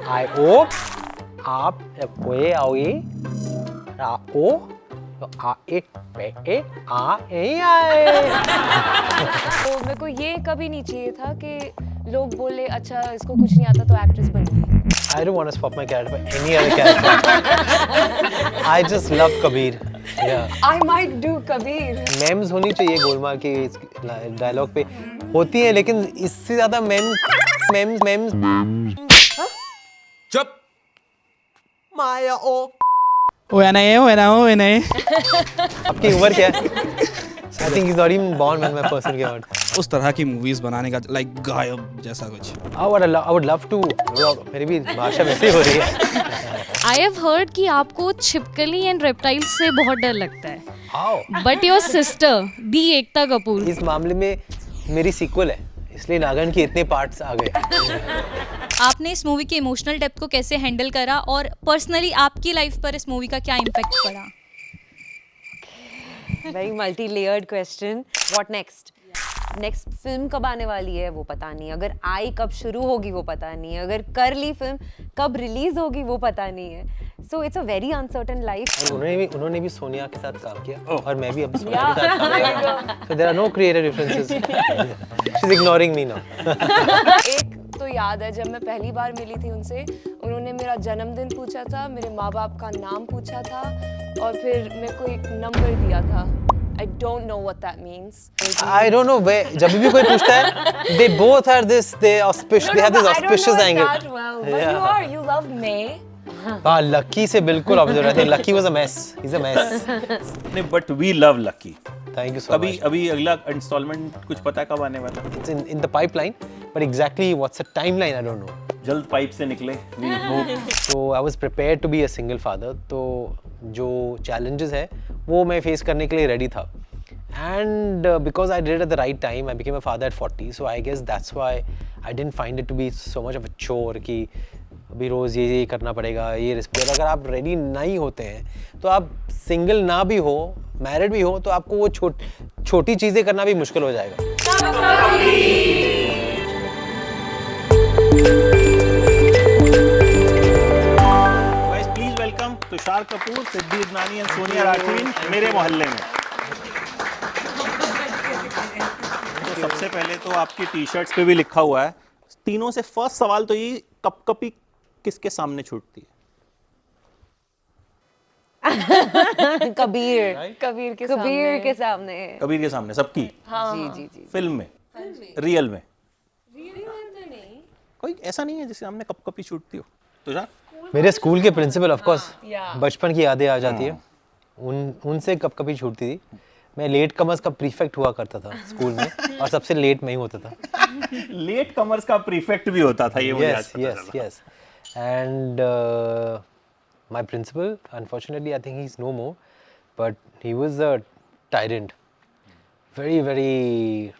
I O आप ओए आओए आ ओ तो आ ए पे ए आ ए आए। तो मेरे को ये कभी नहीं चाहिए था कि लोग बोले अच्छा इसको कुछ नहीं आता तो एक्ट्रेस बन गई। I don't want to swap my character for any other character. I just love Kabir. Yeah. I might do Kabir. Memes होनी चाहिए गोलमाल के डायलॉग पे होती है, लेकिन इससे ज्यादा मेम्स चुप माया ओ। ओए आपकी उम्र क्या है? I think he's not even born when my person came out. उस तरह की मूवीज बनाने का लाइक गायब जैसा कुछ। I would love to. मेरी भी भाषा वैसे ही हो रही है। आई हैव हर्ड कि आपको छिपकली एंड रेप्टाइल्स से बहुत डर लगता है, How? बट योर सिस्टर दी एकता कपूर इस मामले में मेरी सीक्वल है, इसलिए नागन के इतने पार्ट्स आ गए। आपने इस मूवी के इमोशनल डेप्थ को कैसे हैंडल करा और पर्सनली आपकी लाइफ पर इस मूवी का क्या इम्पैक्ट पड़ा? Very multi-layered question. What next? Next film कब आने वाली है वो पता नहीं, अगर आई कब शुरू होगी वो पता नहीं है, अगर कर ली फिल्म कब रिलीज होगी वो पता नहीं है. So it's a very uncertain life. उन्होंने भी सोनिया के साथ काम किया और मैं भी अब सोनिया के साथ काम किया. So there are no creative differences. She's ignoring me now. एक तो याद है जब मैं पहली बार मिली थी उनसे, उन्होंने मेरा जन्मदिन पूछा था, मेरे माँ बाप का नाम पूछा था और फिर मेरे को एक नंबर दिया था. I don't know what that means. I don't know where. जब भी कोई पूछता है, they both are this. They auspicious. They have this auspicious angle. I don't know it that well, but you are. You love May. हाँ, lucky से बिल्कुल opposite. I think Lucky was a mess. He's a mess. नहीं, but we love Lucky. Thank you so much. अभी अगला instalment कुछ पता है कब आने वाला? It's in the pipeline, but exactly what's the timeline I don't know. जल्द पाइप से निकले. We hope. So I was prepared to be a single father. तो जो challenges है वो मैं face करने के लिए ready था. And because I did it at the right time, I became a father at 40. So I guess that's why I didn't find it to be so much of a chore कि अभी रोज़ ये करना पड़ेगा, ये respect. अगर आप ready नहीं होते हैं तो आप single ना भी हो, married भी हो, तो आपको वो छोटी चीज़ें करना भी मुश्किल हो जाएगा. Guys, please welcome Tushar Kapoor, Siddhi Idnani and Sonia Rathore मेरे मोहल्ले में. तो सबसे पहले तो आपकी टी-शर्ट्स पे भी लिखा हुआ है. तीनों से फर्स्ट सवाल तो ये कपकपी किसके सामने छूटती है? कबीर के सामने. कबीर के सामने सबकी. जी. फिल्म में, रियल में कोई ऐसा नहीं है जिसके सामने कपकपी छूटती हो? तुषार? मेरे स्कूल के प्रिंसिपल ऑफ कोर्स बचपन की यादें आ जाती है. उनसे कभी छूटती थी. मैं लेट कमर्स का प्रीफेक्ट हुआ करता था स्कूल में और सबसे लेट मैं ही होता था. लेट कमर्स का प्रीफेक्ट भी होता था ये मुझे आज पता चला. Yes. And my principal, unfortunately, I think he's no more, but he was a tyrant. Very, very,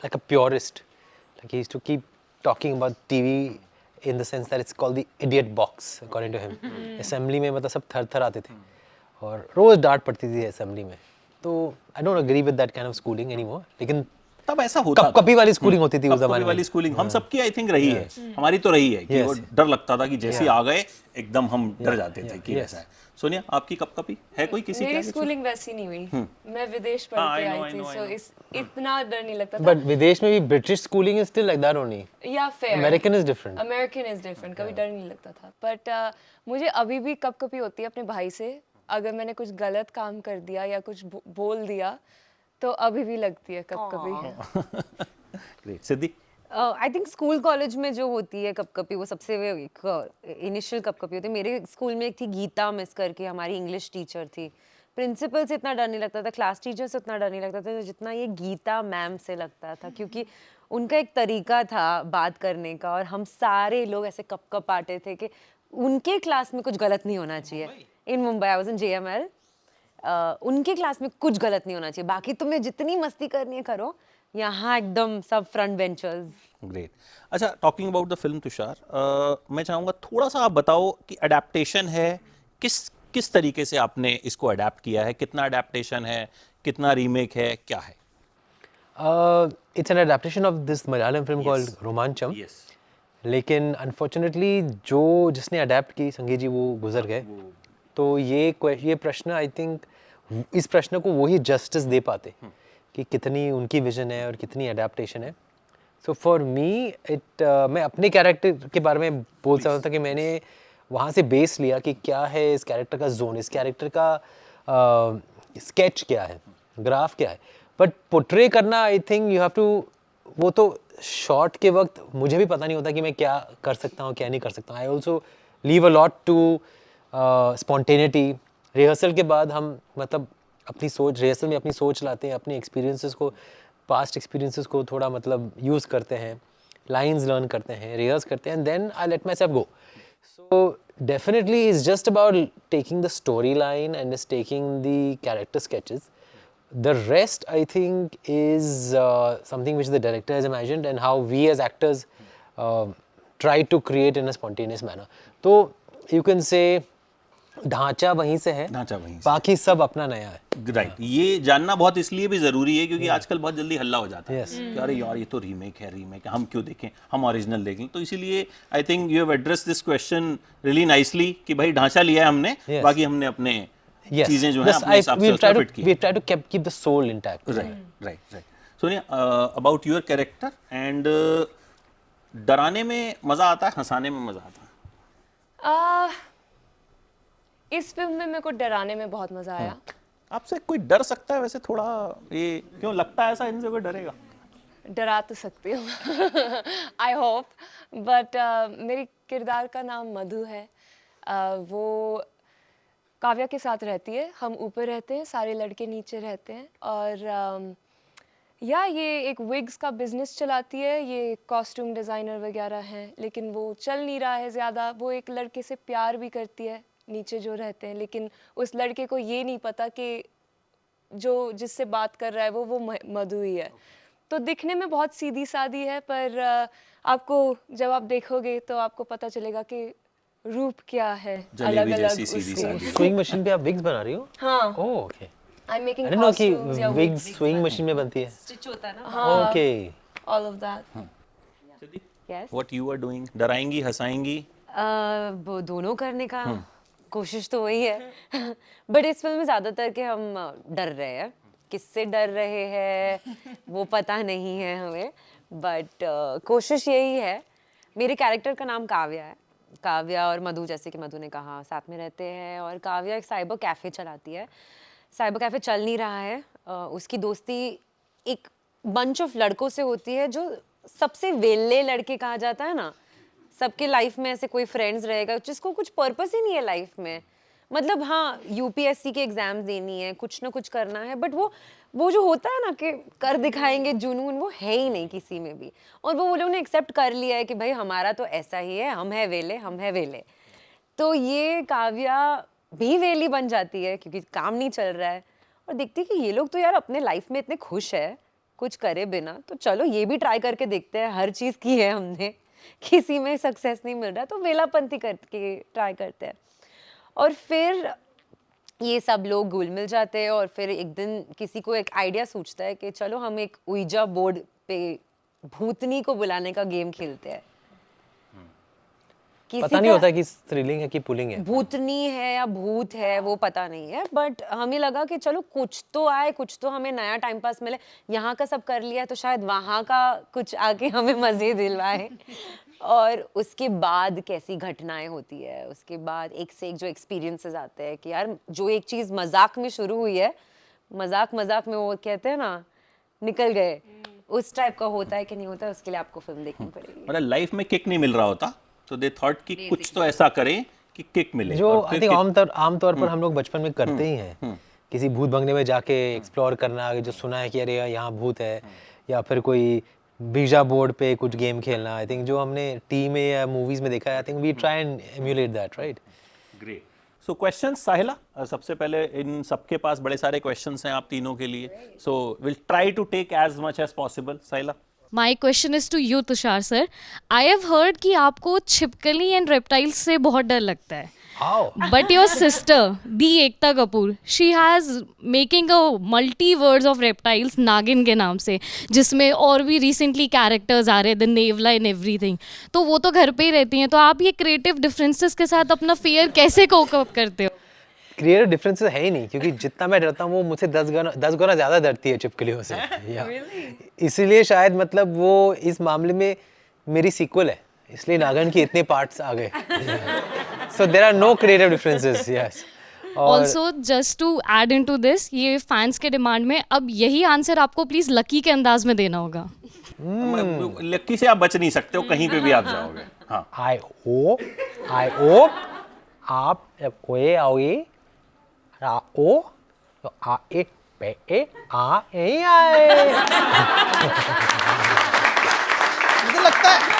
like a purist. Like he used to keep talking about TV in the sense that it's called the idiot box, according to him. Assembly में मतलब सब थर आते थे और रोज डांट पड़ती थी असेंबली में. तो I don't agree with that kind of schooling anymore. लेकिन तब ऐसा होता था. कपकपी वाली स्कूलिंग होती थी उस जमाने में. वाली स्कूलिंग हम सबकी आई थिंक रही है. हमारी तो रही है कि वो डर लगता था कि जैसे आ गए एकदम हम डर जाते थे कि ऐसा है. सोनिया, आपकी कपकपी है कोई किसी की? मेरी स्कूलिंग वैसी नहीं हुई. मैं विदेश पढ़ के आई थी, सो इतना डर नहीं लगता था. बट विदेश में भी British schooling is still like that only. या फेयर. American is different. कभी डर नहीं लगता था. बट मुझे अभी भी कपकपी होती है अपने भाई से. अगर मैंने कुछ गलत काम कर दिया या कुछ बोल दिया तो अभी भी लगती है कपकपी. Great. Siddhi? I think school college में जो होती है कपकपी वो सबसे इनिशियल कपकपी होती है. मेरे स्कूल में एक थी गीता मिस करके, हमारी इंग्लिश टीचर थी. प्रिंसिपल से इतना डर नहीं लगता था, क्लास टीचर से उतना डर नहीं लगता था जितना ये गीता मैम से लगता था, क्योंकि उनका एक तरीका था बात करने का और हम सारे लोग ऐसे कपकपाते थे कि उनके क्लास में कुछ गलत नहीं होना चाहिए. In Mumbai I was in JML. उनके क्लास में कुछ गलत नहीं होना चाहिए, बाकी तुम्हें जितनी मस्ती करनी है करो. यहाँ एकदम सब फ्रंट बेंचर्स. ग्रेट. अच्छा, talking about the film Tushar, मैं चाहूँगा थोड़ा सा आप बताओ कि अडेप्टेशन है किस तरीके से आपने इसको अडेप्ट किया है, कितना अडेप्टेशन है, कितना रीमेक है, क्या है? It's an adaptation of this Malayalam film called Romancham. Yes. लेकिन अनफॉर्चुनेटली जो जिसने अडेप्ट की संगीत जी वो गुजर गए, तो ये प्रश्न आई थिंक इस प्रश्न को वही जस्टिस दे पाते कि कितनी उनकी विजन है और कितनी अडेप्टेशन है. सो फॉर मी मैं अपने कैरेक्टर के बारे में बोल सकता था कि मैंने वहाँ से बेस लिया कि क्या है इस कैरेक्टर का जोन, इस कैरेक्टर का स्केच क्या है, ग्राफ क्या है. बट पोर्ट्रे करना I think you have to, वो तो शॉट के वक्त मुझे भी पता नहीं होता कि मैं क्या कर सकता हूँ क्या नहीं कर सकता हूँ. I also leave a lot to spontaneity. Rehearsal के बाद हम मतलब अपनी सोच, रिहर्सल में अपनी सोच लाते हैं, अपने एक्सपीरियंसेस को, पास्ट एक्सपीरियंसेस को थोड़ा मतलब यूज़ करते हैं, लाइंस लर्न करते हैं, रिहर्स करते हैं, and then I let myself go. So definitely it's just about taking the storyline and just taking the character sketches. The rest I think is something which the director has imagined and how we as actors try to create in a spontaneous manner. तो you can say ढांचा वहीं से है, ढांचा वहीं से। बाकी सब अपना नया है. राइट, ये जानना बहुत इसलिए भी जरूरी है क्योंकि आजकल बहुत जल्दी हल्ला हो जाता है Yes. कि अरे यार ये तो रीमेक है, हम क्यों देखें, हम ओरिजिनल देखें. तो इसीलिए आई think you have address this question really nicely कि भाई ढांचा लिया है हमने, Yes. बाकी हमने अपने Yes. चीजें जो है Yes, अपने हिसाब से उसमें फिट की. we try to keep the soul intact. Right. Sonia, about your character and डराने में मजा आता है, हंसाने में मजा आता है? इस फिल्म में मेरे को डराने में बहुत मजा आया. आपसे कोई डर सकता है वैसे थोड़ा, ये क्यों लगता है ऐसा इनसे कोई डरेगा? डरा तो सकती हूँ आई होप. बट मेरी किरदार का नाम मधु है. वो काव्या के साथ रहती है, हम ऊपर रहते हैं, सारे लड़के नीचे रहते हैं. और ये एक विग्स का बिजनेस चलाती है, ये कॉस्ट्यूम डिज़ाइनर वगैरह हैं, लेकिन वो चल नहीं रहा है ज़्यादा. वो एक लड़के से प्यार भी करती है नीचे जो रहते हैं, लेकिन उस लड़के को ये नहीं पता कि जो जिससे बात कर रहा है वो मधु ही है. तो दिखने में बहुत सीधी सादी है, पर आपको जब आप देखोगे तो आपको पता चलेगा कि रूप क्या है जलेबी अलग-अलग जैसी सीधी उसके. सादी. स्विंग मशीन पे आप विग्स बना रही हो? हाँ, oh okay. I am making I know कि कॉस्ट्यूम्स या विग्स स्विंग मशीन में बनती है. स्टिच होता है ना. हाँ, okay. All of that. Yes. What you are doing? डराएंगी, हंसाएंगी? वो दोनों करने का कोशिश तो वही है. बट इस फिल्म में ज़्यादातर के हम डर रहे हैं. किससे डर रहे हैं वो पता नहीं है हमें, बट कोशिश यही है. मेरे कैरेक्टर का नाम काव्या है. काव्या और मधु, जैसे कि मधु ने कहा, साथ में रहते हैं. और काव्या एक साइबर कैफ़े चलाती है. साइबर कैफ़े चल नहीं रहा है. उसकी दोस्ती एक बंच ऑफ लड़कों से होती है जो सबसे वेले लड़के कहा जाता है ना. सबके लाइफ में ऐसे कोई फ्रेंड्स रहेगा जिसको कुछ पर्पस ही नहीं है लाइफ में. मतलब हाँ, यूपीएससी के एग्जाम्स देनी है, कुछ ना कुछ करना है, बट वो जो होता है ना कि कर दिखाएंगे जुनून, वो है ही नहीं किसी में भी. और वो लोगों ने एक्सेप्ट कर लिया है कि भाई हमारा तो ऐसा ही है, हम है वेले. तो ये काव्या भी वेली बन जाती है क्योंकि काम नहीं चल रहा है, और देखती है कि ये लोग तो यार अपने लाइफ में इतने खुश है कुछ करे बिना, तो चलो ये भी ट्राई करके देखते हैं. हर चीज़ की है हमने, किसी में सक्सेस नहीं मिल रहा तो वेलापंथी करके ट्राई करते हैं. और फिर ये सब लोग घुल मिल जाते हैं, और फिर एक दिन किसी को एक आइडिया सूझता है कि चलो हम एक उइजा बोर्ड पे भूतनी को बुलाने का गेम खेलते हैं. किसी पता नहीं का होता कि थ्रिलिंग है कि पुलिंग है. भूतनी है या भूत है वो पता नहीं है, बट हमें लगा कि चलो कुछ तो आए, कुछ तो हमें नया टाइम पास मिले. यहाँ का सब कर लिया है तो शायद वहाँ का कुछ आके हमें मज़े दिलवाए. और उसके बाद कैसी घटनाएं होती है, उसके बाद एक से एक जो एक्सपीरियंसेस आते हैं कि यार जो एक चीज़ मजाक में शुरू हुई है, मजाक में वो कहते हैं ना निकल गए, उस टाइप का होता है कि नहीं होता है, उसके लिए आपको फिल्म देखनी पड़ेगी. मतलब लाइफ में किक नहीं मिल रहा होता तो दे थॉट कि कुछ तो ऐसा करें कि किक मिले. जो और आई फिर थिंक आमतौर पर हम लोग बचपन में करते ही हैं. किसी भूत बंगले में जाके एक्सप्लोर करना, जो सुना है कि अरे यहाँ भूत है, या फिर कोई बीजा बोर्ड पे कुछ गेम खेलना. आई थिंक जो हमने टीवी में या मूवीज में देखा है, I think we try and emulate that, right? Great. So questions Sahila, सबसे पहले इन सबके पास बड़े सारे क्वेश्चंस हैं आप तीनों के लिए, so will try to take as much as possible. Sahila, my question is to you Tushar sir. I have heard कि आपको छिपकली एंड रेप्टाइल्स से बहुत डर लगता है. How? But your sister, the Ekta Kapoor, she has making a multiverse of reptiles नागिन के नाम से, जिसमें और भी रिसेंटली कैरेक्टर्स आ रहे हैं, द नेवला एंड एवरीथिंग. तो वो तो घर पे ही रहती हैं, तो आप ये क्रिएटिव डिफरेंसेस के साथ अपना फियर कैसे कोप अप करते हो? क्रिएटिव डिफरेंसेस है ही नहीं, क्योंकि जितना मैं डरता हूँ वो मुझसे 10 गुना ज़्यादा डरती है छिपकलियों से. इसीलिए शायद मतलब वो इस मामले में मेरी सीक्वल है, इसलिए नागिन की इतने पार्ट्स आ गए. So there are no creative differences. Yes. Also just to add into this, ये फैंस के डिमांड में अब यही आंसर आपको प्लीज लकी के अंदाज में देना होगा. लक्की से आप बच नहीं सकते हो, कहीं पे भी आप जाओगे. हाँ. आई होप आप ओए आओगे ओ तो आ ए पे ए आ ए आए. मुझे लगता है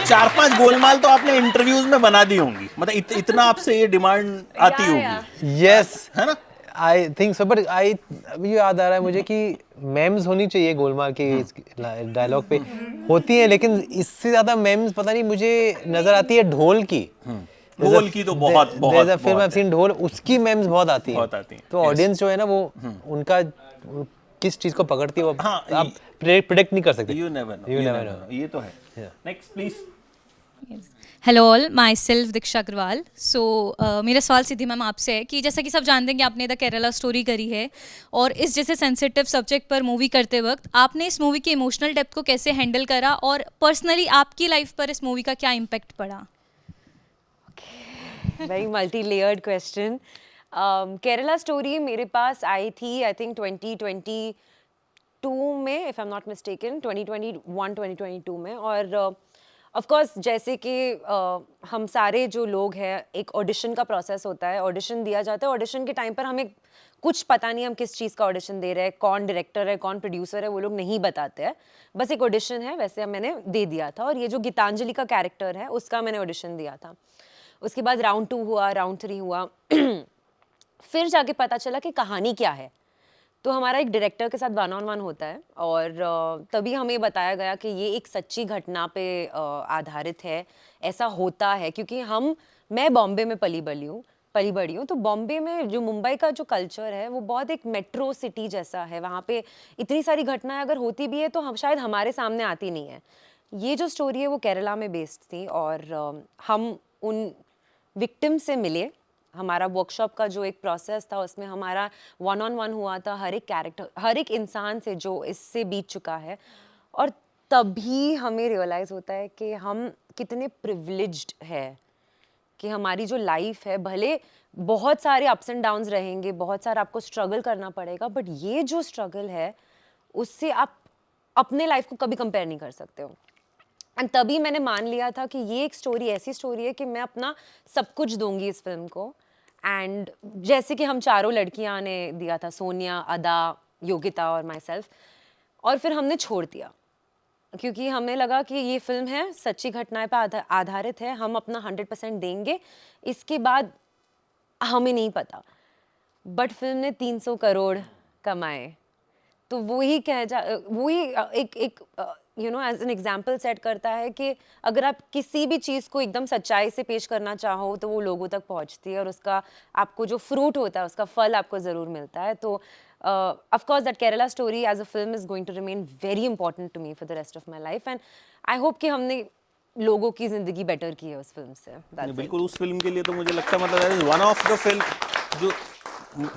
4-5 गोलमाल तो आपने इंटरव्यूज में बना दी होंगी, मतलब इतना आपसे ये डिमांड आती होगी. यस, है ना? I think so. बट अभी याद आ रहा है मुझे कि मेम्स होनी चाहिए गोलमाल के डायलॉग पे, होती है, लेकिन इससे ज्यादा मेम्स पता नहीं मुझे नजर आती है ढोल की. ढोल की तो बहुत फिल्म आई सीन ढोल, उसकी मेम्स बहुत आती हैं. तो ऑडियंस जो है ना वो उनका किस चीज को पकड़ती है वो आप प्रेडिक्ट नहीं कर सकते. You never know. ये तो है. Next please. Hello all, myself Diksha Agarwal. So मेरा सवाल सिद्धि मैम आपसे है कि जैसा कि सब जानते हैं कि आपने द केरला स्टोरी करी है, और इस जैसे सेंसिटिव सब्जेक्ट पर मूवी करते वक्त आपने इस मूवी के इमोशनल डेप्थ को कैसे हैंडल करा, और पर्सनली आपकी लाइफ पर इस मूवी का क्या इम्पैक्ट पड़ा? Very multi layered question. Kerala story मेरे पास आई थी आई थिंक 2022 में, if I am not mistaken, 2021-2022 में. और ऑफ कोर्स जैसे कि हम सारे जो लोग हैं, एक ऑडिशन का प्रोसेस होता है, ऑडिशन दिया जाता है. ऑडिशन के टाइम पर हमें कुछ पता नहीं हम किस चीज़ का ऑडिशन दे रहे हैं, कौन डायरेक्टर है, कौन प्रोड्यूसर है, वो लोग नहीं बताते हैं. बस एक ऑडिशन है, वैसे मैंने दे दिया था. और ये जो गीतांजलि का कैरेक्टर है उसका मैंने ऑडिशन दिया था. उसके बाद राउंड 2 हुआ, राउंड 3 हुआ. फिर जाके पता चला कि कहानी क्या है. तो हमारा एक डायरेक्टर के साथ 1-on-1 होता है, और तभी हमें बताया गया कि ये एक सच्ची घटना पे आधारित है, ऐसा होता है. क्योंकि मैं बॉम्बे में पली बड़ी हूँ. तो बॉम्बे में जो मुंबई का जो कल्चर है वो बहुत एक मेट्रो सिटी जैसा है. वहाँ पे इतनी सारी घटनाएं अगर होती भी है तो हम शायद हमारे सामने आती नहीं है. ये जो स्टोरी है वो केरला में बेस्ड थी, और हम उन विक्टिम से मिले. हमारा वर्कशॉप का जो एक प्रोसेस था उसमें हमारा 1-on-1 हुआ था हर एक कैरेक्टर, हर एक इंसान से जो इससे बीत चुका है. और तभी हमें रियलाइज़ होता है कि हम कितने प्रिविलेज्ड है, कि हमारी जो लाइफ है, भले बहुत सारे अप्स एंड डाउन्स रहेंगे, बहुत सारा आपको स्ट्रगल करना पड़ेगा, बट ये जो स्ट्रगल है उससे आप अपने लाइफ को कभी कंपेयर नहीं कर सकते हो. एंड तभी मैंने मान लिया था कि ये एक स्टोरी ऐसी स्टोरी है कि मैं अपना सब कुछ दूंगी इस फिल्म को. एंड जैसे कि हम चारों लड़कियां ने दिया था, सोनिया, अदा, योगिता और माई सेल्फ. और फिर हमने छोड़ दिया क्योंकि हमें लगा कि ये फिल्म है, सच्ची घटनाएं पर आधारित है, हम अपना 100% देंगे. इसके बाद हमें नहीं पता, बट फिल्म ने 300 करोड़ कमाए. तो वही एक एज एन एग्जाम्पल सेट करता है कि अगर आप किसी भी चीज़ को एकदम सच्चाई से पेश करना चाहो तो वो लोगों तक पहुंचती है, और उसका आपको जो फ्रूट होता है उसका फल आपको ज़रूर मिलता है. तो of course that Kerala story as a film is going to remain very important to me for the rest of my life. And I hope कि हमने लोगों की ज़िंदगी बेटर की है उस फिल्म से. बिल्कुल. उस फिल्म के लिए तो मुझे लगता है मतलब that is one of the film जो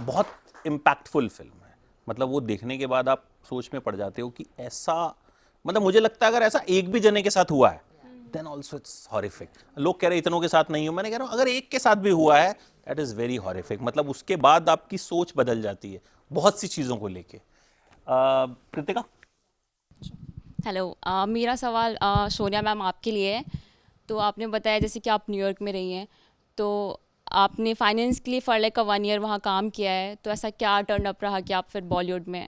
बहुत इम्पैक्टफुल फिल्म है. मतलब वो देखने के बाद आप सोच में पड़ जाते हो कि ऐसा, मतलब मुझे लगता है अगर ऐसा एक भी जने के साथ हुआ है देन ऑल्सो इट्स हॉरिफिक. लोग कह रहे इतनों के साथ नहीं हो, मैंने कह रहा हूँ अगर एक के साथ भी हुआ है दैट इज वेरी हॉरिफिक. मतलब उसके बाद आपकी सोच बदल जाती है बहुत सी चीज़ों को लेके. कृतिका. हेलो, मेरा सवाल सोनिया मैम आपके लिए है. तो आपने बताया जैसे कि आप न्यूयॉर्क में रही हैं, तो आपने फाइनेंस के लिए फॉर लाइक 1 ईयर वहाँ काम किया है, तो ऐसा क्या टर्न अप रहा कि आप फिर बॉलीवुड में?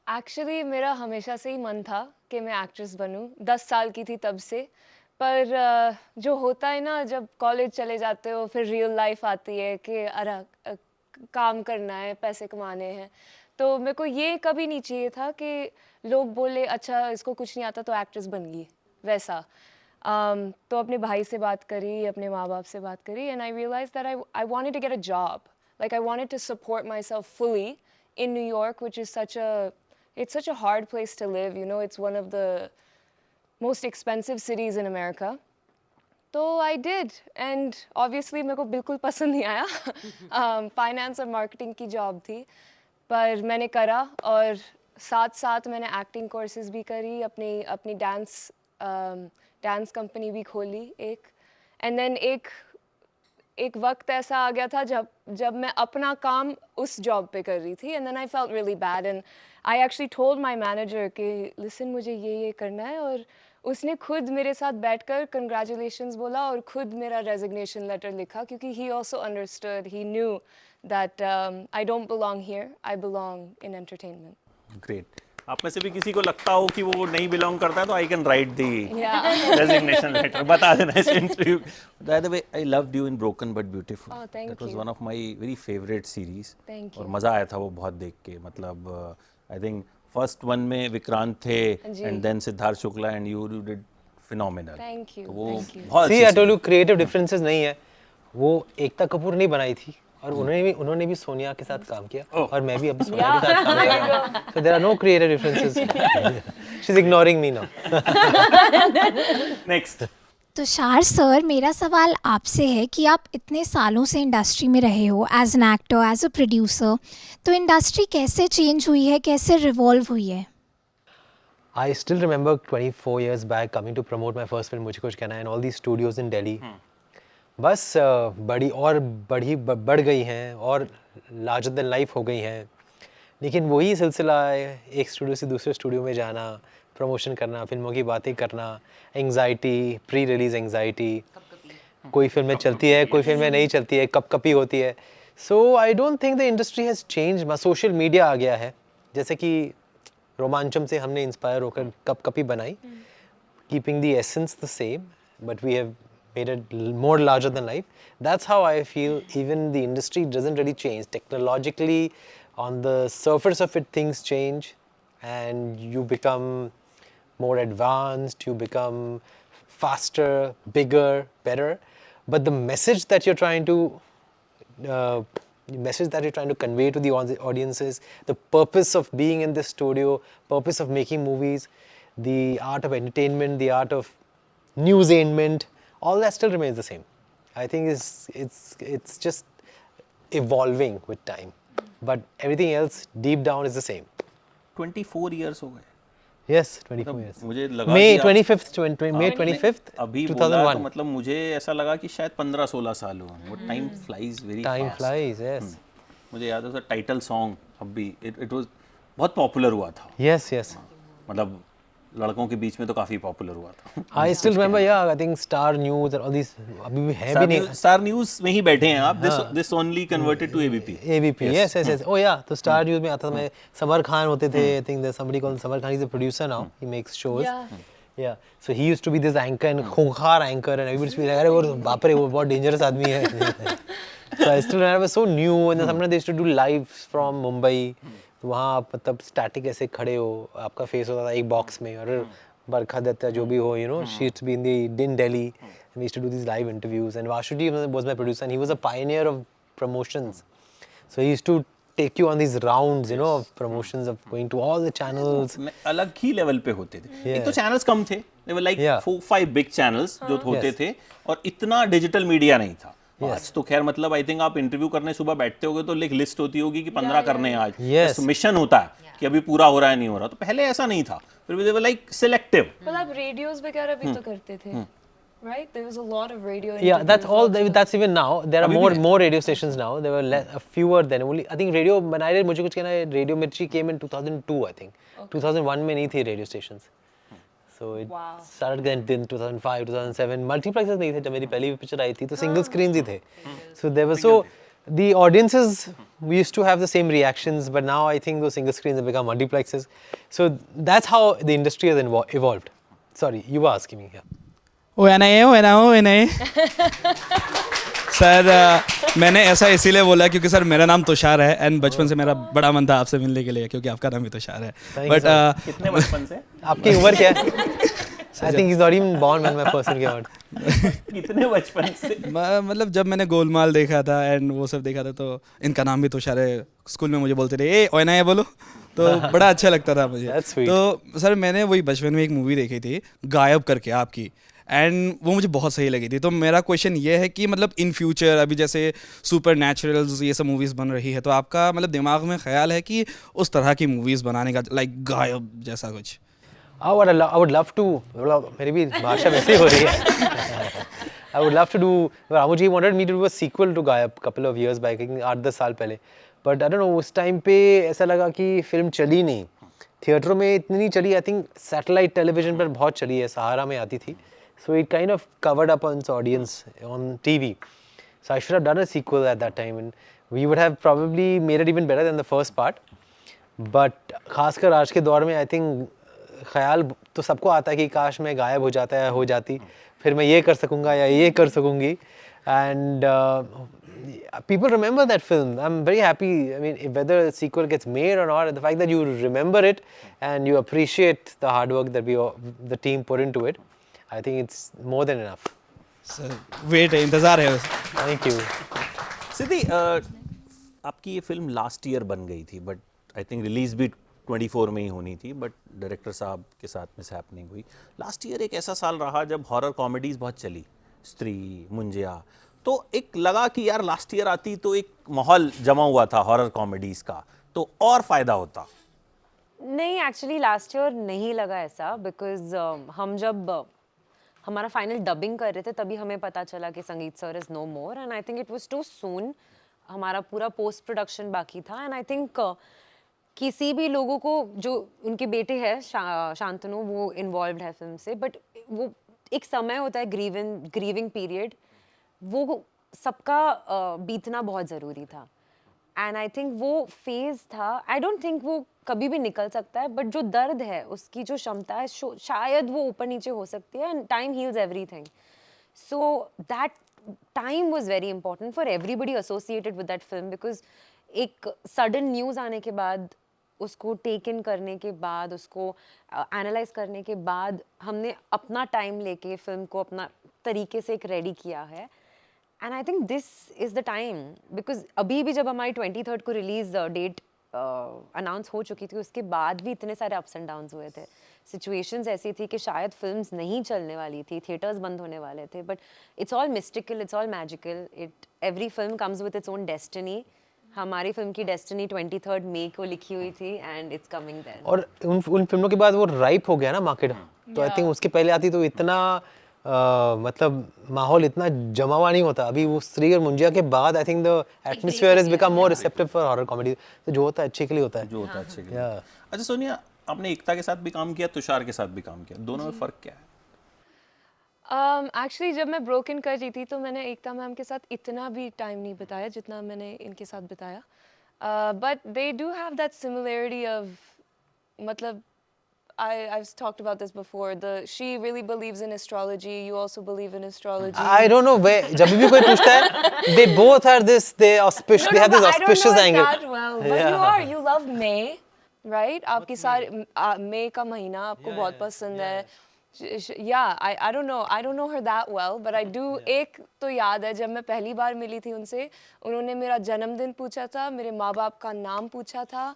एक्चुअली मेरा हमेशा से ही मन था कि मैं एक्ट्रेस बनूं. 10 साल की थी तब से. पर जो होता है ना, जब कॉलेज चले जाते हो फिर रियल लाइफ आती है कि अरे काम करना है, पैसे कमाने हैं. तो मेरे को ये कभी नहीं चाहिए था कि लोग बोले अच्छा इसको कुछ नहीं आता तो एक्ट्रेस बन गई, वैसा. तो अपने भाई से बात करी, अपने माँ बाप से बात करी, and I realise that I wanted to get a job, like I wanted to support myself fully in New York, which is such a hard place to live, you know, it's one of the most expensive cities in America. तो I did, and obviously मेरे को बिल्कुल पसंद नहीं आया. Finance और marketing की job थी, पर मैंने करा, और साथ साथ मैंने एक्टिंग कोर्सेज भी करी, अपनी डांस कंपनी भी खोली एक. एंड देन एक वक्त ऐसा आ गया था जब मैं अपना काम उस जॉब पे कर रही थी, and then I felt really bad, and I actually told my manager कि लिसन मुझे ये करना है, और उसने खुद मेरे साथ बैठकर कंग्रेचुलेशंस बोला और खुद मेरा रेजिग्नेशन लेटर लिखा, क्योंकि ही also understood, he knew that I don't belong here, I belong in entertainment. Great. आप में से भी किसी को लगता हो कि वो नहीं बिलोंग करता है तो I can write the resignation letter, बता देना इस interview. By the way, I loved you in Broken But Beautiful. Oh, thank that was you. One of my very favourite series. Thank और you. मजा आया था वो बहुत देख के. मतलब आई थिंक फर्स्ट वन में विक्रांत थे, जी. And then Siddharth Shukla, and you did phenomenal. Thank you, तो वो thank you. बहुत सी अच्छी I told you series. Creative differences नहीं है. वो एकता कपूर नहीं बनाई थी, और उन्होंने भी सोनिया के साथ काम किया, और मैं भी अभी सोनिया के साथ काम कर रहा हूँ. So there are no creative differences. She's ignoring me now. Next. Tushar sir, मेरा सवाल आपसे है कि आप इतने सालों से इंडस्ट्री में रहे हो as an actor, as a producer, तो इंडस्ट्री कैसे चेंज हुई है, कैसे रिवॉल्व हुई है? I still remember 24 years back coming to promote my first film, मुझे कुछ कहना है, and all these studios in Delhi. बस बढ़ गई हैं और लार्जर देन लाइफ हो गई हैं, लेकिन वही सिलसिला है, एक स्टूडियो से दूसरे स्टूडियो में जाना, प्रमोशन करना, फिल्मों की बातें करना, एंग्जाइटी, प्री रिलीज एंग्जाइटी, कोई फिल्में चलती है, कोई फिल्में नहीं चलती है, कपकपी होती है. So I don't think the industry has change. Social media आ गया है, जैसे कि रोमांचम से हमने इंस्पायर होकर कपकपी बनाई, keeping the essence the same, but we have made it more larger than life. That's how I feel. Even the industry doesn't really change. Technologically, on the surface of it, things change, and you become more advanced, you become faster, bigger, better. But the message that you're trying to convey to the audiences, the purpose of being in this studio, purpose of making movies, the art of entertainment, the art of newsainment, all that still remains the same. I think it's just evolving with time, but everything else deep down is the same. 24 years हो गए. Yes, 24 years. मुझे लगा May कि आप- 25th, May 25th, अभी बोला तो 2001. मतलब मुझे ऐसा लगा कि शायद 15-16 साल हुए. वो time flies very Time flies, yes. मुझे याद है उसका टाइटल सॉन्ग अब भी इट वाज बहुत पॉपुलर हुआ था. Yes, yes. मतलब लड़कों के बीच में तो काफी पॉपुलर हुआ था. I still remember, yeah, I think Star News and all these, अभी भी है भी नहीं. स्टार न्यूज़ में ही बैठे हैं आप. This only converted to ABP. ABP, yes, yes, yes. Oh yeah, तो Star News में आता था. मैं समर खान होते थे. I think there's somebody called Samar Khan. He's a producer now. He makes shows. Yeah. Yeah. So he used to be this anchor and खूंखार anchor, and everybody used to be like, अरे वो बाप रे, वो बहुत dangerous आदमी है. So I still remember, so new, and then sometimes they used to do live from Mumbai. तो वहाँ आप मतलब स्टैटिक ऐसे खड़े हो, आपका फेस होता था एक बॉक्स में, और बरखा दत्ता जो भी हो, you know, she used to be in Delhi, and we used to do these live interviews, and Vashuji was my producer, and he was a pioneer of promotions. So he used to take you on these rounds, you know, of promotions, of going to all the channels. अलग ही level पे होते थे. एक तो channels कम थे. They were like Yeah. 4-5 big channels जो होते Yes. थे, और इतना डिजिटल मीडिया नहीं था. Yes. आज तो खैर मतलब आई थिंक आप इंटरव्यू करने सुबह बैठते होगे तो एक लिस्ट होती होगी कि 15 करने हैं आज. Yes. मिशन होता है कि अभी पूरा हो रहा है नहीं हो रहा. तो पहले ऐसा नहीं था. फिर they were like selective. मतलब आप रेडियोस वगैरह भी तो करते थे, right? There was a lot of radio. Yeah, that's interviews all. also. That's even now. There are अभी भी है. more radio stations now. There were fewer then. Only I think radio. When I did, मुझे कुछ कहना है. Radio Mirchi came in 2002, I think. 2001 में नहीं थी radio stations. So it started then in 2005, 2007. Multiplexes नहीं थे जब मेरी पहली पिक्चर आई थी, तो single screens ही थे. So there was the audiences, we used to have the same reactions, but now I think those single screens have become multiplexes. So that's how the industry has evolved. Sorry, you were asking me here. Sir मैंने ऐसा इसीलिए बोला क्योंकि sir मेरा नाम तुषार है, and बचपन से मेरा बड़ा मन था आपसे मिलने के लिए, क्योंकि आपका नाम भी तुषार है. Thank you, बट कितने बचपन से? आपकी उम्र क्या है? I think he's not even born when my person came out. कितने बचपन से मतलब जब मैंने गोलमाल देखा था एंड वो सब देखा था तो इनका नाम भी तुषार है, स्कूल में मुझे बोलते थे ए ओना ये बोलो, तो बड़ा अच्छा लगता था मुझे। That's sweet. तो सर मैंने वही बचपन में एक मूवी देखी थी गायब करके आपकी, एंड वो मुझे बहुत सही लगी थी। तो मेरा क्वेश्चन ये है कि मतलब इन फ्यूचर अभी जैसे सुपर नेचुरल्स ये सब मूवीज़ बन रही है, तो आपका मतलब दिमाग में ख्याल है कि उस तरह की मूवीज़ बनाने का, लाइक गायब जैसा कुछ? I would love to. मेरी भी भाषा वैसे ही हो रही है. I would love to do. Ramuji wanted me to do a sequel to Gayab couple of years back, 8-10 साल पहले. But I don't know, उस टाइम पे ऐसा लगा कि फिल्म चली नहीं, थिएटरों में इतनी नहीं चली. I think सैटेलाइट टेलीविजन पर बहुत चली है, सहारा में आती थी. So it kind of covered up on its audience on TV. So I should have done a sequel at that time, and we would have probably made it even better than the first part. But खासकर आज के दौर में I think ख्याल तो सबको आता है कि काश मैं गायब हो जाता है, हो जाती, फिर मैं ये कर सकूँगा या ये कर सकूँगी. And people remember that film. I'm very happy. I mean, whether a sequel gets made or not, the fact that you remember it and you appreciate the hard work that the team put into it, I think it's more than enough. Sir wait है, इंतज़ार है. Thank you. सिद्धि, आपकी ये film last year बन गई थी, but I think release भी 24 में ही होनी थी, बट डायरेक्टर साहब के साथ मिस हैपनिंग हुई. लास्ट ईयर एक ऐसा साल रहा जब हॉरर कॉमेडीज़ बहुत चली, स्त्री, मुंजिया, तो एक लगा कि यार लास्ट ईयर आती तो एक माहौल जमा हुआ था हॉरर कॉमेडीज़ का, तो और फ़ायदा होता. नहीं, एक्चुअली लास्ट ईयर नहीं लगा ऐसा, बिकॉज हम जब हमारा फाइनल डबिंग कर रहे थे तभी हमें पता चला कि Sangeet sir is no more, and I think it was too soon. हमारा पूरा पोस्ट प्रोडक्शन बाकी था, एंड आई थिंक किसी भी लोगों को जो उनके बेटे हैं शांतनु, वो इन्वॉल्व है फिल्म से, बट वो एक समय होता है ग्रीविंग पीरियड, वो सबका बीतना बहुत ज़रूरी था. एंड आई थिंक वो फेज़ था. आई डोंट थिंक वो कभी भी निकल सकता है, बट जो दर्द है उसकी जो क्षमता है शायद वो ऊपर नीचे हो सकती है, and time heals everything. So that time was very important for everybody associated with that film, because एक सडन न्यूज़ आने के बाद, उसको टेक इन करने के बाद, उसको एनालाइज करने के बाद हमने अपना टाइम लेके फिल्म को अपना तरीके से एक रेडी किया है. And I think this is the time, because अभी भी जब हमारी 23rd को रिलीज डेट अनाउंस हो चुकी थी, उसके बाद भी इतने सारे अप्स एंड डाउन्स हुए थे. सिचुएशंस ऐसी थी कि शायद फिल्म्स नहीं चलने वाली थी, थिएटर्स बंद होने वाले थे, but it's all mystical, it's all magical. Every film comes with its own destiny. हमारी फिल्म की डेस्टिनी 23rd मई को लिखी हुई थी, एंड इट्स कमिंग देन. और उन फिल्मों के बाद वो राइप हो गया ना मार्केट, तो आई थिंक उसके पहले आती तो इतना मतलब माहौल इतना जमा हुआ नहीं होता. अभी वो स्त्री और मुंजिया के बाद I think the atmosphere has become more receptive for horror comedy. तो जो होता है अच्छे के लिए होता है. जो होता है अच्छे के लिए. Yeah. अच्छा सोनिया, आपने एकता के साथ भी काम किया, तुषार के साथ भी काम किया, दोनों में फ़र्क क्या है? एक्चुअली जब मैं ब्रोकन कर रही थी तो मैंने एकता मैम के साथ इतना भी टाइम नहीं बिताया जितना मैंने इनके साथ बिताया. But they do have that similarity of, मतलब I've talked about this before. She really believes in astrology. You also believe in astrology. I don't know where. जब भी कोई पूछता है, they both are this. They auspicious. They have this auspicious angle. I don't know that well, but you love May, right? आपकी सारी May का महीना आपको बहुत पसंद है. Yeah, I don't know her that well, but I do. एक तो याद है जब मैं पहली बार मिली थी उनसे, उन्होंने मेरा जन्मदिन पूछा था, मेरे माँ बाप का नाम पूछा था,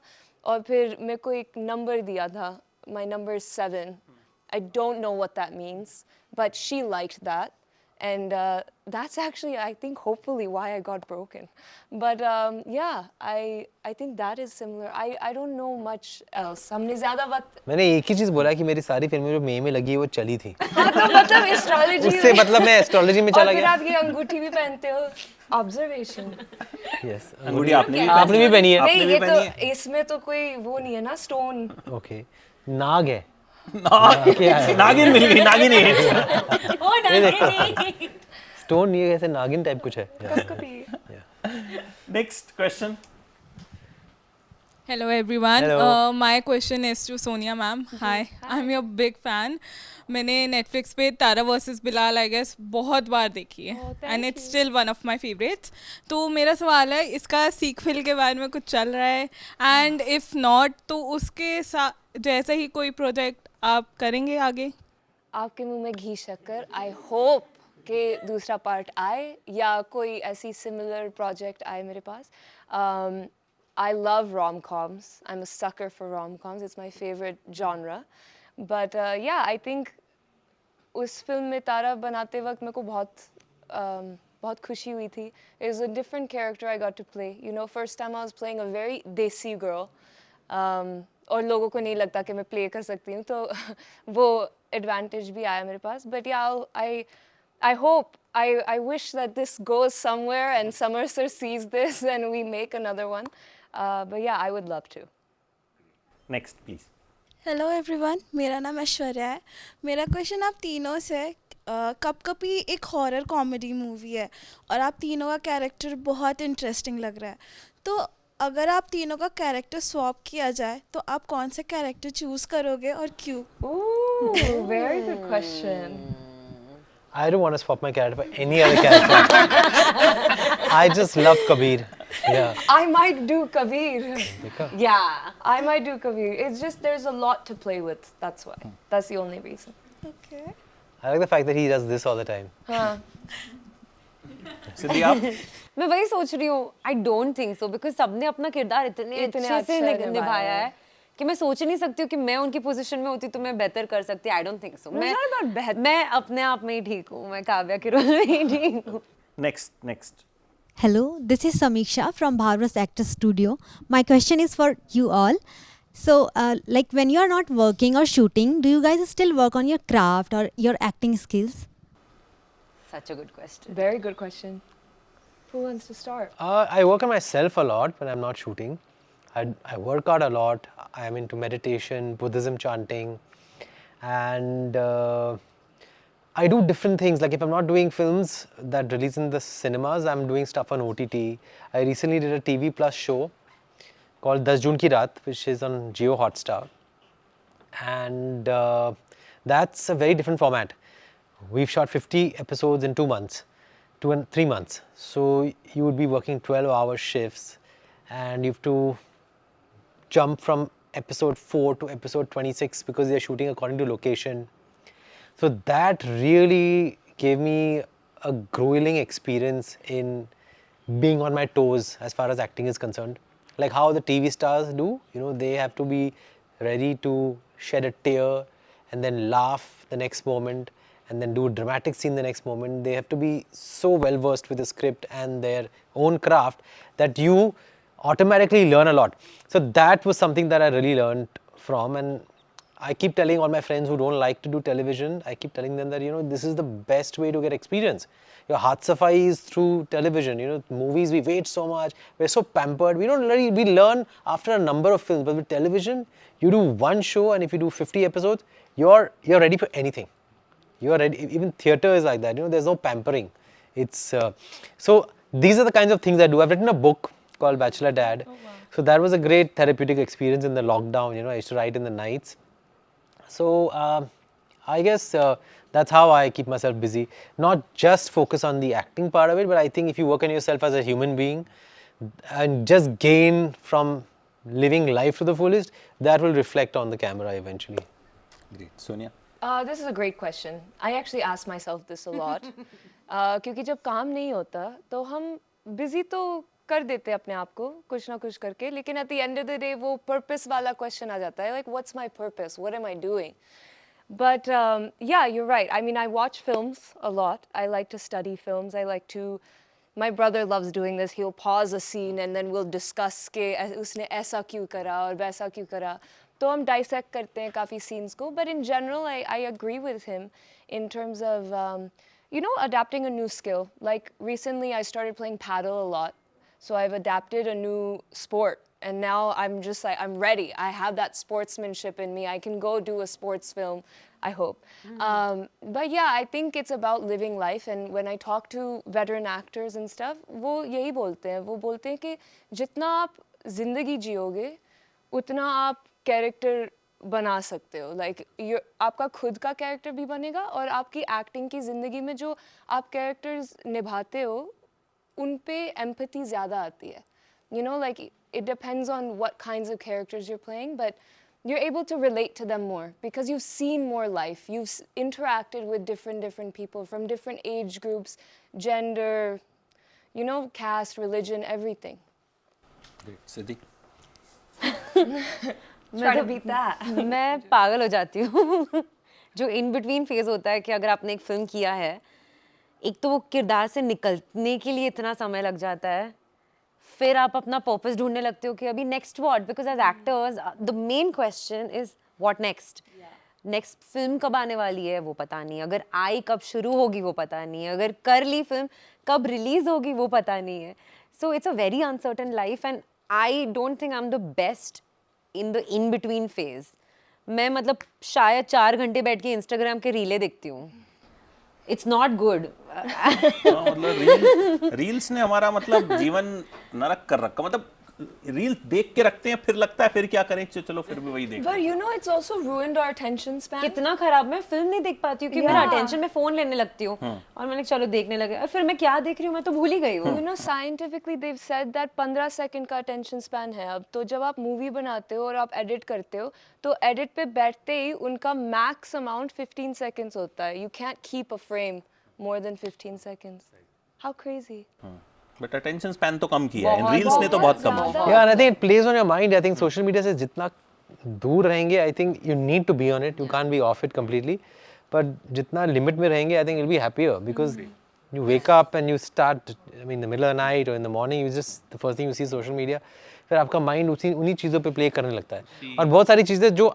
और फिर मेरे को एक नंबर दिया था. My number is 7. I don't know what that means, but she liked that, and that's actually, I think, hopefully why I got broken. But yeah, I think that is similar. I don't know much else. हमने ज़्यादा वक्त. मैंने एक ही चीज़ बोला कि मेरी सारी फिल्में जो मई में लगी है वो चली थी. हाँ, तो मतलब एस्ट्रोलॉजी. उससे मतलब मैं एस्ट्रोलॉजी में चला गया. और फिर आप ये अंगूठी भी पहनते हो. Observation. Yes. अंगूठी आपने भी पहनी है. नहीं, ये तो इसमें तो कोई वो नहीं है ना, स्टोन. Okay. नाग है. नागिन मिल गई, नागिन है. स्टोन ये ऐसे नागिन टाइप कुछ है. Next question. Hello everyone. Hello. My question is to Sonia ma'am. Hi. I'm your big fan. मैंने Netflix पे तारा वर्सेस बिलाल आई गेस बहुत बार देखी है, and it's still one of my favourites. तो मेरा सवाल है, इसका सीक्वल के बारे में कुछ चल रहा है, एंड इफ़ नॉट तो उसके साथ जैसा ही कोई प्रोजेक्ट आप करेंगे आगे? आपके मुंह में घी शक्कर, आई होप कि दूसरा पार्ट आए या कोई ऐसी सिमिलर प्रोजेक्ट आए मेरे पास. I love rom-coms. I'm a sucker for rom-coms. It's my favorite genre. But yeah, I think उस फिल्म में तारा बनाते वक्त मेरे को बहुत खुशी हुई थी. It was a different character I got to play. You know, first time I was playing a very desi girl. और लोगों को नहीं लगता कि मैं प्ले कर सकती हूँ, तो वो एडवांटेज भी आया मेरे पास. But yeah, I hope, I wish that this goes somewhere and Summer Sir sees this and we make another one. But yeah, I would love to. Next please. Hello everyone, मेरा नाम ऐश्वर्या है. मेरा question आप तीनों से है. कपकपी एक horror comedy movie है और आप तीनों का कैरेक्टर बहुत इंटरेस्टिंग लग रहा है. तो अगर आप तीनों का कैरेक्टर स्वैप किया जाए तो आप कौन सा कैरेक्टर चूज करोगे और क्यों? Ooh, very good question. I don't want to swap my character for any other character. I just love Kabir. Yeah. I might do Kabir. देखा? Yeah, I might do Kabir. It's just there's a lot to play with. That's why. That's the only reason. Okay. I like the fact that he does this all the time. हाँ. सिद्धि आप. मैं वही सोच रही हूँ. I don't think so because सबने अपना किरदार इतने अच्छे से अच्छा निभाया निभाया है है कि मैं सोच ही नहीं सकती हूँ कि मैं उनकी पोजीशन में होती तो मैं बेहतर कर सकती. I don't think so. मैं अपने आप में ही ठीक हूँ. मैं काव्या के रोल में ही ठीक हूँ. Next. Hello, this is Samiksha from Bharwas Actors Studio. My question is for you all. So, like when you are not working or shooting, do you guys still work on your craft or your acting skills? Such a good question. Very good question. Who wants to start? I work on myself a lot when I'm not shooting. I work out a lot. I'm into meditation, Buddhism chanting, and I do different things. Like if I'm not doing films that release in the cinemas, I'm doing stuff on OTT. I recently did a TV Plus show called 10 June Ki Raat, which is on Jio Hotstar, and that's a very different format. We've shot 50 episodes in 2 months, 2 and 3 months. So you would be working 12-hour shifts, and you have to jump from episode 4 to episode 26 because they're shooting according to location. So that really gave me a grueling experience in being on my toes as far as acting is concerned. Like how the TV stars do, you know, they have to be ready to shed a tear and then laugh the next moment and then do a dramatic scene the next moment. They have to be so well versed with the script and their own craft that you automatically learn a lot. So that was something that I really learned from, and I keep telling all my friends who don't like to do television, I keep telling them that, you know, this is the best way to get experience. Your heart safai is through television. You know, movies, we wait so much, we're so pampered, we don't really, we learn after a number of films, but with television, you do one show and if you do 50 episodes, you're ready for anything. You're ready, even theatre is like that, you know, there's no pampering. It's, so these are the kinds of things I do. I've written a book called Bachelor Dad. Oh, wow. So that was a great therapeutic experience in the lockdown, you know, I used to write in the nights. So I guess that's how I keep myself busy. Not just focus on the acting part of it, but I think if you work on yourself as a human being and just gain from living life to the fullest, that will reflect on the camera eventually. Great. Sonia? This is a great question. I actually ask myself this a lot. क्योंकि जब काम नहीं होता तो हम busy तो कर देते हैं अपने आप को कुछ ना कुछ करके, लेकिन at the end of the day वो purpose वाला question आ जाता है, like what's my purpose, what am I doing? But yeah, you're right. I mean, I watch films a lot. I like to study films. I like to, my brother loves doing this. He'll pause a scene and then we'll discuss के उसने ऐसा क्यों करा और वैसा क्यों करा. तो हम dissect करते हैं काफ़ी scenes को. But in general, I agree with him in terms of you know, adapting a new skill. Like recently I started playing paddle a lot. So I've adapted a new sport and now I'm just like, I'm ready. I have that sportsmanship in me. I can go do a sports film, I hope. But yeah, I think it's about living life, and when I talk to veteran actors and stuff, वो यही बोलते हैं. वो बोलते हैं कि जितना आप ज़िंदगी जियोगे, उतना आप कैरेक्टर बना सकते हो. Like आपका खुद का कैरेक्टर भी बनेगा और आपकी एक्टिंग की ज़िंदगी में जो आप कैरेक्टर्स निभाते हो उन पे empathy ज़्यादा आती है. You know, like it depends on what kinds of characters you're playing, but you're able to relate to them more because you've seen more life. You've interacted with different people from different age groups, gender, you know, caste, religion, everything. Great. Siddhi? Try to beat that. मैं पागल हो जाती हूँ जो in between phase होता है कि अगर आपने एक फिल्म किया है, एक तो वो किरदार से निकलने के लिए इतना समय लग जाता है, फिर आप अपना पर्पस ढूंढने लगते हो कि अभी next what, because as actors the main question is what next. Next film कब आने वाली है वो पता नहीं, अगर आई कब शुरू होगी वो पता नहीं, अगर कर ली फिल्म कब रिलीज होगी वो पता नहीं है. So it's a very uncertain life and I don't think I am the best in the in between phase. मैं मतलब शायद 4 घंटे बैठ के इंस्टाग्राम के रीलें देखती हूँ. It's not good. मतलब रील्स ने हमारा मतलब जीवन नरक कर रखा. मतलब रील देख के रखते हैं, फिर लगता है फिर क्या करें, चलो फिर भी वही देख. But you know, it's also ruined our attention span. कितना खराब. मैं फिल्म नहीं देख पाती हूँ कि मेरा अटेंशन में फोन लेने लगती हूँ और मैंने चलो देखने लगे और फिर मैं क्या देख रही हूँ मैं तो भूल ही गई हूँ. You know, scientifically they've said that 15 second का attention span है अब. तो जब आप मूवी बनाते हो और आप एडिट करते हो तो एडिट पे बैठते ही उनका मैक्स अमाउंट 15 seconds होता है. You can't keep a frame more than 15 seconds. How crazy. But attention span तो कम किया है, रील्स ने तो बहुत कम किया. Yeah, and I think it plays on your mind. I think social media से जितना दूर रहेंगे, I think you need to be on it. You can't be off it completely. But जितना लिमिट में रहेंगे, I think you'll be happier because you wake up and you start, I mean, in the middle of the night or in the morning, you just the first thing you see social media. फिर आपका mind उन्हीं चीज़ों पे play करने लगता है और बहुत सारी चीज़ें जो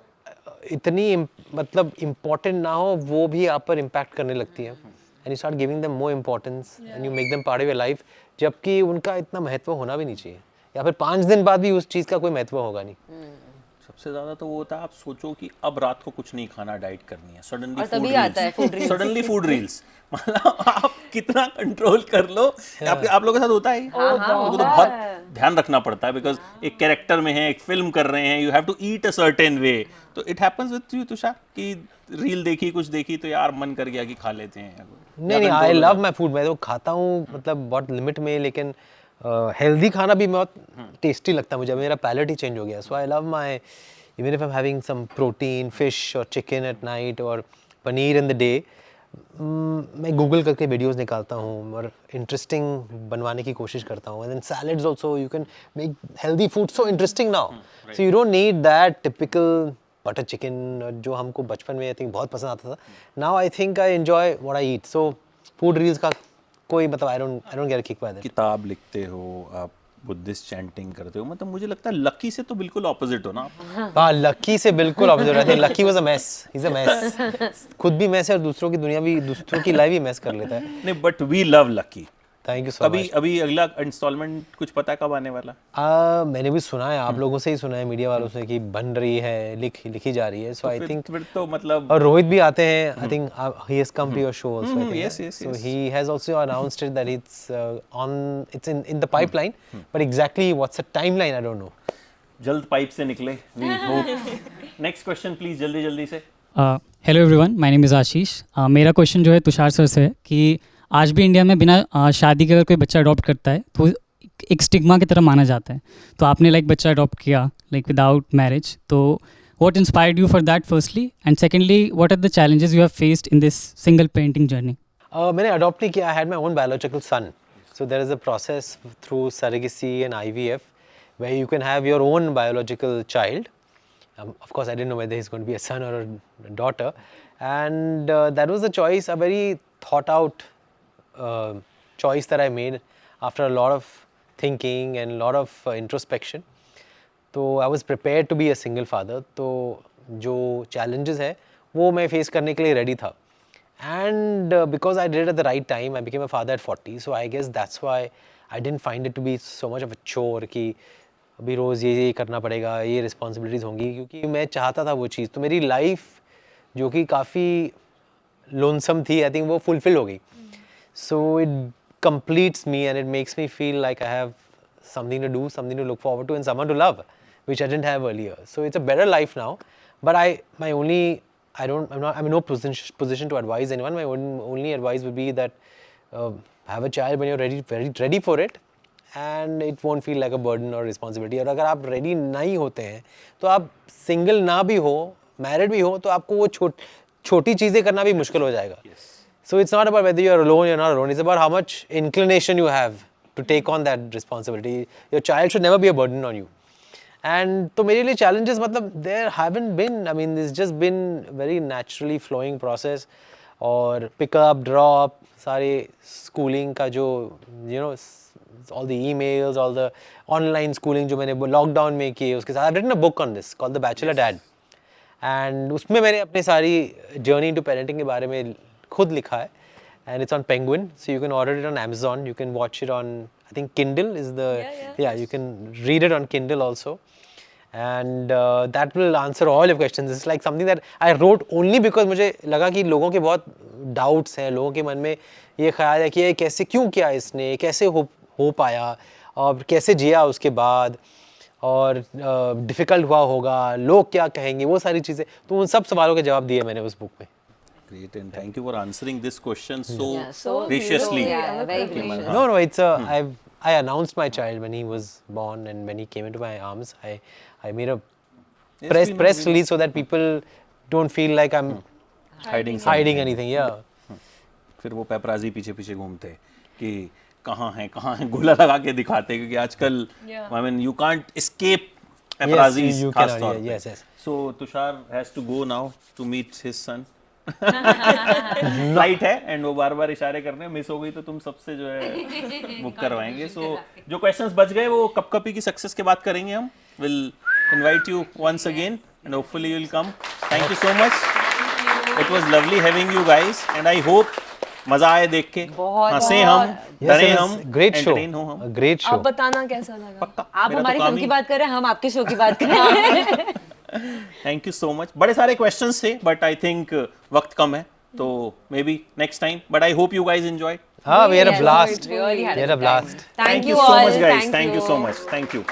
इतनी मतलब important ना हो वो भी आप पर impact करने लगती हैं. And you start giving them more importance and you make them part of your life. जबकि उनका इतना महत्व होना भी नहीं चाहिए या फिर 5 दिन बाद भी उस चीज़ का कोई महत्व होगा नहीं. सबसे ज़्यादा तो वो होता है आप सोचो कि अब रात को कुछ नहीं खाना, डाइट करनी है, सडनली फूड रील्स. मतलब आप कितना कंट्रोल कर लो. आप लोगों के साथ होता है तो बहुत ध्यान रखना पड़ता है बिकॉज एक कैरेक्टर में है, एक फिल्म कर रहे हैं, you have to eat a certain way. तो it happens with you Tushar कि रील देखी, कुछ देखी तो यार मन कर गया कि खा लेते हैं. नहीं, आई लव माई फूड. मैं तो खाता हूँ मतलब बहुत लिमिट में, लेकिन हेल्दी खाना भी बहुत टेस्टी लगता है मुझे. मेरा पैलेट ही चेंज हो गया. So I love my, even if I am having some protein, fish और चिकन एट नाइट और पनीर इन द डे, मैं गूगल करके वीडियोस निकालता हूँ और इंटरेस्टिंग बनवाने की कोशिश करता हूँ. And then salads also, you can make healthy food so interesting now. So you don't need that typical butter chicken जो हमको बचपन में आई थिंक बहुत पसंद आता था. Now I think I enjoy what I eat. So food reels का कोई मतलब I don't get a kick by that. किताब लिखते हो आप, बुद्धिस्ट चैंटिंग करते हो, मतलब मुझे लगता है लकी से तो बिल्कुल ऑपोजिट हो ना. हाँ, लकी से बिल्कुल opposite. I think lucky was a mess. He is a mess. खुद भी मेस है और दूसरों की दुनिया भी, दूसरों की लाइफ भी मेस कर लेता है. नहीं, but we love lucky. Thank you so much. अभी अगला इंस्टॉलमेंट कुछ पता है कब आने वाला? मैंने भी सुना है, आप लोगों से ही सुना है, मीडिया वालों से कि बन रही है, लिखी जा रही है. सो आई थिंक फिर तो मतलब, और रोहित भी आते हैं. I think he has come to your show also. yes. So he has also announced it that it's in the pipeline, but exactly what's the timeline I don't know. जल्द pipe से निकले. We hope. Next question please, जल्दी से. Hello everyone, my name is Ashish. मेरा question जो है Tushar sir से है कि आज भी इंडिया में बिना शादी के अगर कोई बच्चा अडॉप्ट करता है तो एक स्टिग्मा की तरह माना जाता है. तो आपने लाइक बच्चा अडॉप्ट किया लाइक विदाउट मैरिज, तो what inspired you for that firstly, and secondly what are the challenges you have faced in this single parenting journey? मैंने अडॉप्ट नहीं किया. I had my own biological son. So there is a process through surrogacy and IVF where you can have your own biological child. Of course, I didn't know whether he's going to be a son or a daughter, and that was a choice, a very thought out choice that I made after a lot of thinking and a lot of introspection. तो I was prepared to be a single father. तो जो challenges है वो मैं face करने के लिए ready था. And because I did it at the right time, I became a father at 40. So I guess that's why I didn't find it to be so much of a chore कि अभी रोज़ ये करना पड़ेगा, ये responsibilities होंगी, क्योंकि मैं चाहता था वो चीज़. तो मेरी life जो कि काफ़ी lonesome थी, I think वो fulfill हो गई. So it completes me and it makes me feel like I have something to do, something to look forward to, and someone to love, which I didn't have earlier. So it's a better life now. But I'm in no position to advise anyone. My only advice would be that have a child when you're ready for it, and it won't feel like a burden और responsibility. और अगर आप ready नहीं होते हैं तो आप single ना भी हो, मैरिड भी हो, तो आपको वो छोटी चीज़ें करना भी मुश्किल हो जाएगा. So it's not about whether you're alone, you're not alone. It's about how much inclination you have to take on that responsibility. Your child should never be a burden on you. And तो मेरे लिए challenges मतलब there haven't been. I mean, it's just been very naturally flowing process. और pick up, drop, सारे schooling का जो all the emails, all the online schooling जो मैंने lockdown में किए, उसके साथ I've written a book on this called The Bachelor Dad. And उसमें मैंने अपनी सारी journey into parenting के बारे में खुद लिखा है. And it's on Penguin, so you can order it on Amazon. You can watch it on, I think Kindle is the, you can read it on Kindle also. And that will answer all your questions. It's like something that I wrote only because मुझे लगा कि लोगों के बहुत doubts हैं, लोगों के मन में ये ख्याल है कि ये कैसे क्यों किया इसने, कैसे हो पाया और कैसे जिया उसके बाद और डिफ़िकल्ट हुआ होगा, लोग क्या कहेंगे, वो सारी चीज़ें. तो उन सब सवालों के जवाब दिए मैंने उस बुक में. Great, and thank you for answering this question so so graciously. very gracious. No, it's I announced my child when he was born, and when he came into my arms, I made a press release so that people don't feel like I'm hiding anything. Yeah. फिर वो paparazzi पीछे पीछे घूमते कि कहाँ है गोला लगा के दिखाते, क्योंकि आजकल I mean you can't escape paparazzis खास तौर पे. Yes. So Tushar has to go now to meet his son. Flight है एंड वो बार बार इशारे कर रहे हैं, मिस हो गई तो तुम सबसे जो है बुक करवाएंगे. सो जो क्वेश्चंस बच गए वो कपकपी की सक्सेस के बाद करेंगे हम. Will invite you once again and hopefully you will come. Thank you so much. It was lovely having you guys and I hope मजा आए देख के, हंसे हम, डरे हम, ग्रेट शो, entertain हो हम. Great show. आप बताना कैसा लगा. आप हमारी फिल्म की बात कर रहे हैं, हम आपके शो की बात कर रहे हैं. Thank you so much. बड़े सारे क्वेश्चंस थे बट आई थिंक वक्त कम है, तो may be next time. But I hope you guys enjoyed. We had a blast. Really We had a blast. Thank you so all. much guys. Thank you so much. Thank you.